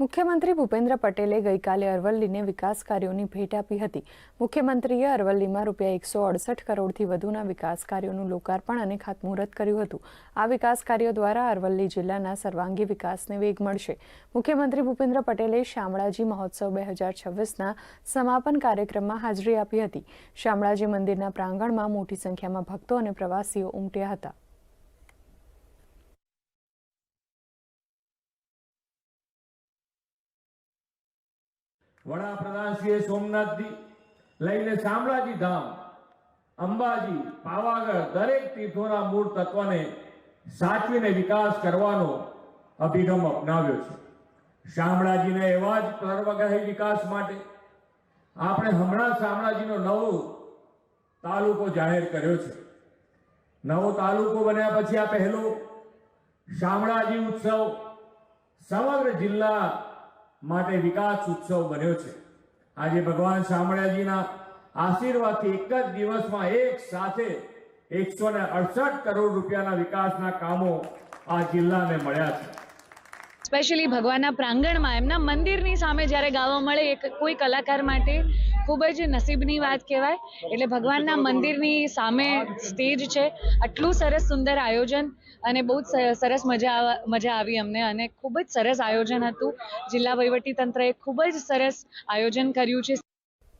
મુખ્યમંત્રી ભૂપેન્દ્ર પટેલે ગઈકાલે અરવલ્લીને વિકાસ કાર્યોની ભેટ આપી હતી। મુખ્યમંત્રીએ અરવલ્લીમાં ₹168 કરોડથી વધુના વિકાસ કાર્યોનું લોકાર્પણ અને ખાતમુહૂર્ત કર્યું હતું। આ વિકાસ કાર્યો દ્વારા અરવલ્લી જિલ્લાના સર્વાંગી વિકાસને વેગ મળશે। મુખ્યમંત્રી ભૂપેન્દ્ર પટેલે શામળાજી મહોત્સવ 2026ના સમાપન કાર્યક્રમમાં હાજરી આપી હતી। શામળાજી મંદિરના પ્રાંગણમાં મોટી સંખ્યામાં ભક્તો અને પ્રવાસીઓ ઉમટ્યા હતા। वडाप्रधान श्री सोमनाथ लईने शामळाजी धाम अंबाजी पावागढ़ दरेक तीर्थोना मूળ તત્વને સાચવીને વિકાસ કરવાનો અભિગમ અપનાવ્યો છે। શામળાજીને એવા જ સર્વગ્રાહી વિકાસ માટે આપણે હમણાં શામળાજીનો નવો તાલુકો જાહેર કર્યો છે। નવો તાલુકો બન્યા પછી આ પહેલો શામળાજી ઉત્સવ સમગ્ર જિલ્લા માટે વિકાસ ઉત્સવ બન્યો છે। આજે ભગવાન શામળાજીના આશીર્વાદથી એક જ દિવસમાં એક સાથે 168 કરોડ રૂપિયાના વિકાસના કામો આ જિલ્લાને મળ્યા છે। સ્પેશિયલી ભગવાનના પ્રાંગણમાં એમના મંદિરની સામે જ્યારે ગાવા મળે એ કોઈ કલાકાર માટે ખૂબ જ નસીબની વાત કહેવાય। એટલે ભગવાનના મંદિરની સામે સ્ટેજ છે, આટલું સરસ સુંદર આયોજન અને બહુ જ સરસ મજા આવી અમને અને ખૂબ જ સરસ આયોજન હતું। જિલ્લા વહીવટી તંત્રએ ખૂબ જ સરસ આયોજન કર્યું છે।